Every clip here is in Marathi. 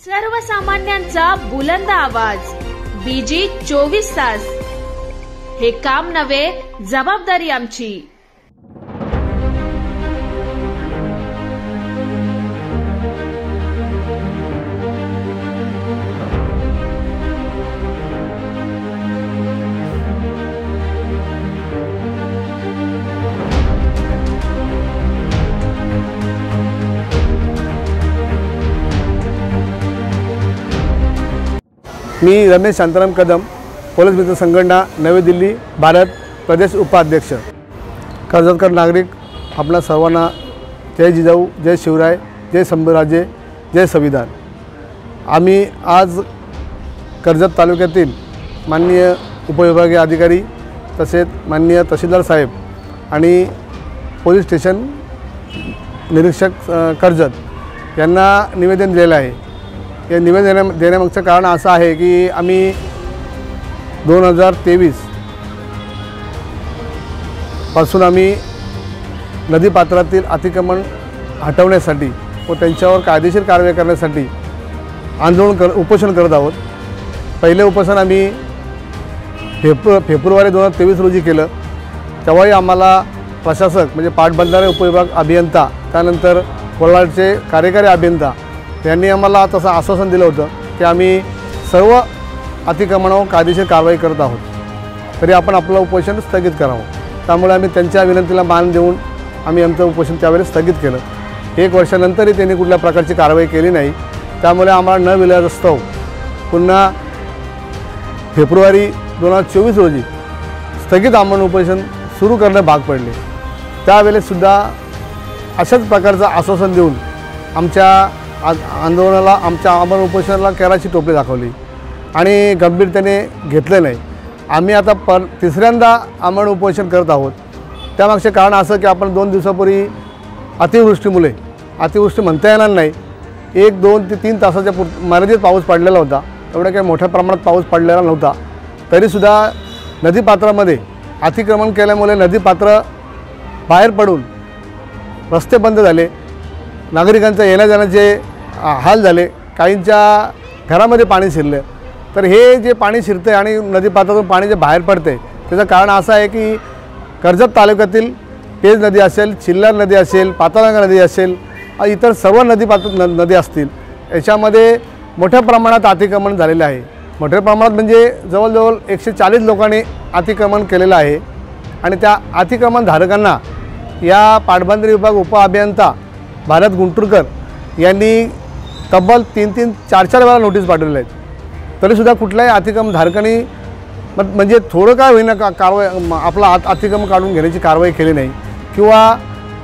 सर्वसामान्यांचा बुलंद आवाज बीजी 24 तास। हे काम नव्हे, जबाबदारी आमची। मी रमेश शांताराम कदम, पोलीस मित्र संघटना, नवी दिल्ली, भारत प्रदेश उपाध्यक्ष। कर्जतकर नागरिक आपल्या सर्वांना जय जिजाऊ, जय शिवराय, जय संभाजी, जय संविधान। आम्ही आज कर्जत तालुक्यातील माननीय उपविभागीय अधिकारी तसेच माननीय तहसीलदार साहेब आणि पोलीस स्टेशन निरीक्षक कर्जत यांना निवेदन दिलेलं आहे। हे निवेदन देण्यामागचं कारण असं आहे की आम्ही 2023 पासून आम्ही नदीपात्रातील अतिक्रमण हटवण्यासाठी व त्यांच्यावर कायदेशीर कारवाई करण्यासाठी उपोषण करत आहोत। पहिले उपोषण आम्ही फेब्रुवारी 2023 रोजी केलं। तेव्हाही आम्हाला प्रशासक म्हणजे पाटबंधारे उपविभाग अभियंता, त्यानंतर कोल्हाडचे कार्यकारी अभियंता यांनी आम्हाला तसं आश्वासन दिलं होतं की आम्ही सर्व अतिक्रमणावर कायदेशीर कारवाई करत आहोत, तरी आपण आपलं उपोषण स्थगित करावं। त्यामुळे आम्ही त्यांच्या विनंतीला मान देऊन आम्ही आमचं उपोषण त्यावेळेस स्थगित केलं। 1 वर्षानंतरही त्यांनी कुठल्या प्रकारची कारवाई केली नाही। त्यामुळे आम्हाला न विलाजस्तव पुन्हा फेब्रुवारी 2024 रोजी स्थगित आमरण उपोषण सुरू करणे भाग पडले। त्यावेळेससुद्धा अशाच प्रकारचं आश्वासन देऊन आमच्या आंदोलनाला, आमच्या आमरण उपोषणाला केराची टोपली दाखवली आणि गंभीरतेने घेतलं नाही। आम्ही आता तिसऱ्यांदा आमरण उपोषण करत आहोत। त्यामागचे कारण असं की आपण 2 दिवसापूर्वी अतिवृष्टी म्हणता येणार नाही, 1, 2 ते 3 तासाच्या मर्यादित पाऊस पडलेला होता। एवढा काही मोठ्या प्रमाणात पाऊस पडलेला नव्हता, तरीसुद्धा नदीपात्रामध्ये अतिक्रमण केल्यामुळे नदीपात्र बाहेर पडून रस्ते बंद झाले, नागरिकांचा येण्या जाण्याचे हाल झाले, काहींच्या घरामध्ये पाणी शिरलं। तर हे जे पाणी शिरते आणि नदीपात्रातून पाणी जे बाहेर पडते त्याचं कारण असं आहे की कर्जत तालुक्यातील पेज नदी असेल, चिल्लार नदी असेल, पाताळगंगा नदी असेल, इतर सर्व नदी असतील, याच्यामध्ये मोठ्या प्रमाणात अतिक्रमण झालेलं आहे। मोठ्या प्रमाणात म्हणजे जवळजवळ 140 लोकांनी अतिक्रमण केलेलं आहे आणि त्या अतिक्रमणधारकांना या पाटबंधारे विभाग उपअभियंता भारत गुंटूरकर यांनी तब्बल 3-3, 4-4 वेळा नोटीस पाठवलेल्या आहेत। तरीसुद्धा कुठल्याही अतिक्रमणधारकांनी म्हणजे थोडं काय होईना कारवाई आपला अतिक्रमण काढून घेण्याची कारवाई केली नाही, किंवा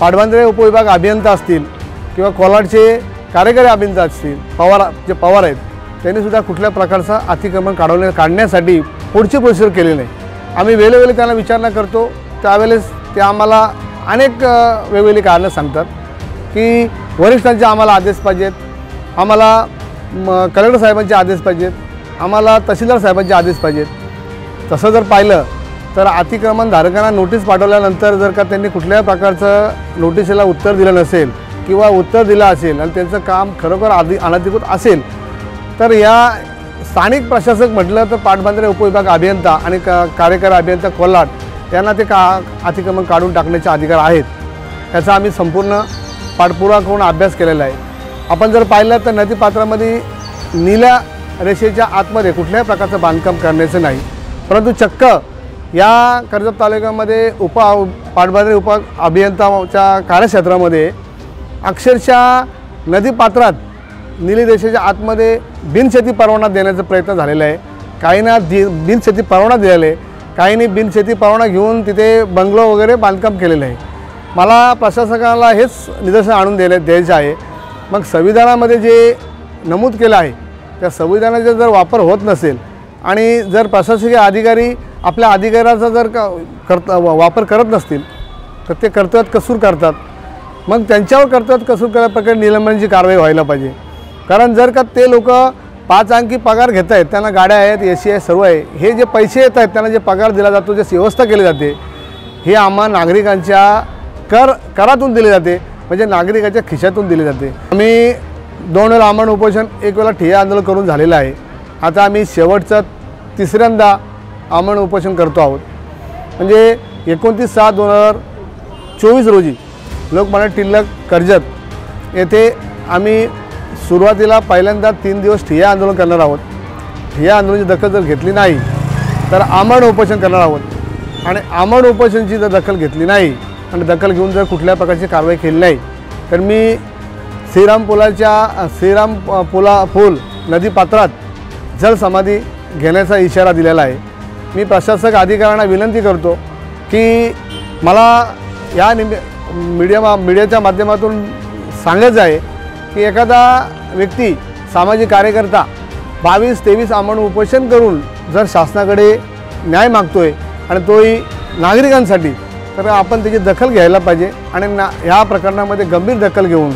पाटबंधारे उपविभाग अभियंता असतील किंवा कोल्हाडचे कार्यकारी अभियंता असतील, पवार आहेत, त्यांनीसुद्धा कुठल्या प्रकारचं अतिक्रमण काढण्यासाठी पुढची प्रोसिजर केली नाही। आम्ही वेळोवेळी त्यांना विचारणा करतो, त्यावेळेस ते आम्हाला अनेक वेगवेगळी कारणं सांगतात की वरिष्ठांचे आम्हाला आदेश पाहिजेत, आम्हाला कलेक्टर साहेबांचे आदेश पाहिजेत, आम्हाला तहसीलदार साहेबांचे आदेश पाहिजेत। तसं जर पाहिलं तर अतिक्रमणधारकांना नोटीस पाठवल्यानंतर जर का त्यांनी कुठल्याही प्रकारचं नोटिसीला उत्तर दिलं नसेल किंवा उत्तर दिलं असेल आणि त्यांचं काम खरोखर अनधिकृत असेल, तर या स्थानिक प्रशासक म्हटलं तर पाटबंधारे उपविभाग अभियंता आणि कार्यकारी अभियंता कोल्हाड यांना ते अतिक्रमण काढून टाकण्याचे अधिकार आहेत। याचा आम्ही संपूर्ण पाठपुरावा करून अभ्यास केलेला आहे। आपण जर पाहिलं तर नदीपात्रामध्ये नील्या रेषेच्या आतमध्ये कुठल्याही प्रकारचं बांधकाम करण्याचं नाही, परंतु चक्क या कर्जत तालुक्यामध्ये पाटबंधारे उप अभियंताच्या कार्यक्षेत्रामध्ये अक्षरशः नदीपात्रात नीली रेषेच्या आतमध्ये बिनशेती परवाना देण्याचा प्रयत्न झालेला आहे। काहींना बिनशेती परवाना दिलेला आहे, काहींनी बिनशेती परवाना घेऊन तिथे बंगलो वगैरे बांधकाम केलेलं आहे। मला प्रशासकाला हेच निदर्शन आणून द्यायचं आहे, मग संविधानामध्ये जे नमूद केलं आहे त्या संविधानाचा जर वापर होत नसेल आणि जर प्रशासकीय अधिकारी आपल्या अधिकाराचा जर वापर करत नसतील तर ते कर्तव्यात कसूर करतात, मग त्यांच्यावर कर्तव्यात कसूर केल्याप्रकारे निलंबनाची कारवाई व्हायला पाहिजे। कारण जर का ते लोक 5 अंकी पगार घेत आहेत, त्यांना गाड्या आहेत, AC आहे, सर्व आहे, हे जे पैसे येत आहेत त्यांना जे पगार दिला जातो, जे व्यवस्था केली जाते, हे आम्हा नागरिकांच्या करातून दिले जाते, म्हणजे नागरिकाच्या खिशातून दिले जाते। आम्ही 2 वेळा आमरण उपोषण, 1 वेळा ठिय्या आंदोलन करून झालेलं आहे. आता आम्ही शेवटचं 3ऱ्यांदा आमरण उपोषण करतो आहोत. म्हणजे 29/6/2024 रोजी लोकमान्य टिळक कर्जत येथे आम्ही सुरुवातीला पहिल्यांदा 3 दिवस ठिय्या आंदोलन करणार आहोत. ठिय्या आंदोलनाची दखल जर घेतली नाही तर आमरण उपोषण करणार आहोत. आणि आमरण उपोषणाची जर दखल घेतली नाही आणि दखल घेऊन जर कुठल्या प्रकारची कारवाई केली नाही तर मी श्रीराम पूल नदीपात्रात जलसमाधी घेण्याचा इशारा दिलेला आहे. मी प्रशासक अधिकाऱ्यांना विनंती करतो की मला या मीडियाच्या माध्यमातून सांगायचं आहे की एखादा व्यक्ती सामाजिक कार्यकर्ता 22-23 आमरण उपोषण करून जर शासनाकडे न्याय मागतोय आणि तोही नागरिकांसाठी, तर आपण त्याची दखल घ्यायला पाहिजे आणि ह्या प्रकरणामध्ये गंभीर दखल घेऊन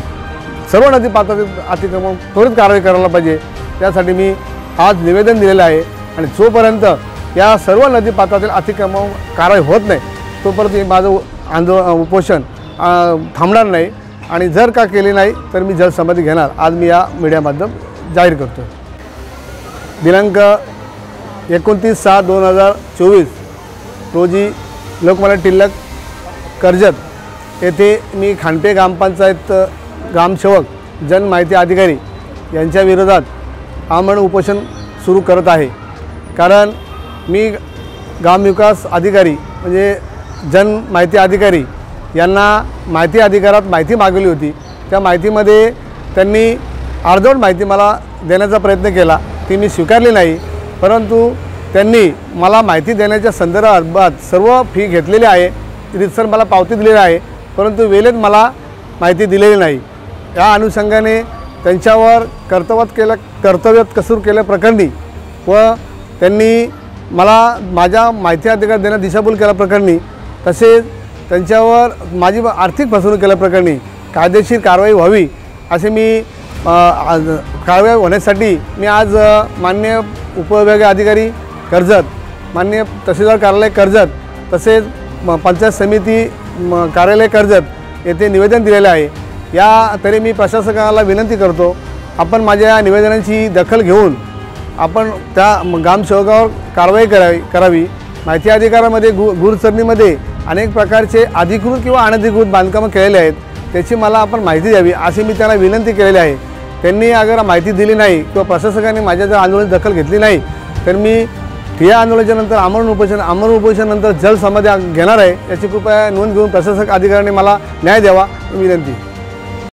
सर्व नदीपात्रातील अतिक्रमण त्वरित कारवाई करायला पाहिजे. त्यासाठी मी आज निवेदन दिलेलं आहे. आणि जोपर्यंत या सर्व नदीपात्रातील अतिक्रमण कारवाई होत नाही तोपर्यंत माझं उपोषण थांबणार नाही. आणि जर का केली नाही तर मी जलसमाधी घेणार, आज मी या मीडियामाध्यम जाहीर करतो. दिनांक 29/6/2024 रोजी लोकमान्य टिळक कर्जत येथे मी खांडपे ग्रामपंचायत ग्रामसेवक जनमाहिती अधिकारी यांच्या विरोधात आमरण उपोषण सुरू करत आहे. कारण मी ग्रामविकास अधिकारी म्हणजे जनमाहिती अधिकारी यांना माहिती अधिकारात माहिती मागवली होती. त्या माहितीमध्ये त्यांनी अर्धवट माहिती मला देण्याचा प्रयत्न केला, ती मी स्वीकारली नाही. परंतु त्यांनी मला माहिती देण्याच्या संदर्भात सर्व फी घेतलेली आहे, रीतसर मला पावती दिलेली आहे, परंतु वेळेत मला माहिती दिलेली नाही. या अनुषंगाने त्यांच्यावर कर्तव्यात कसूर केल्याप्रकरणी व त्यांनी मला माझ्या माहिती अधिकार देण्यात दिशाभूल केल्याप्रकरणी तसेच त्यांच्यावर माझी आर्थिक फसवणूक केल्याप्रकरणी कायदेशीर कारवाई व्हावी असे मी कारवाई होण्यासाठी मी आज माननीय उपविभागीय अधिकारी कर्जत, माननीय तहसीलदार कार्यालय कर्जत तसेच पंचायत समिती कार्यालय कर्जत येथे निवेदन दिलेले आहे. या तरी मी प्रशासकाला विनंती करतो, आपण माझ्या या निवेदनाची दखल घेऊन आपण त्या ग्रामसेवकावर कारवाई करावी. माहिती अधिकारामध्ये गुरचरणीमध्ये अनेक प्रकारचे अधिकृत किंवा अनधिकृत बांधकामं केलेले आहेत, त्याची मला आपण माहिती द्यावी अशी मी त्यांना विनंती केलेली आहे. त्यांनी अगर माहिती दिली नाही किंवा प्रशासकाने माझ्या जर आंदोलनाची दखल घेतली नाही तर मी ठिय्या आंदोलनाच्या नंतर आमरण उपोषणानंतर जलसमाधी घेणार आहे. याची कृपया नोंद घेऊन प्रशासक अधिकाऱ्यांनी मला न्याय द्यावा विनंती.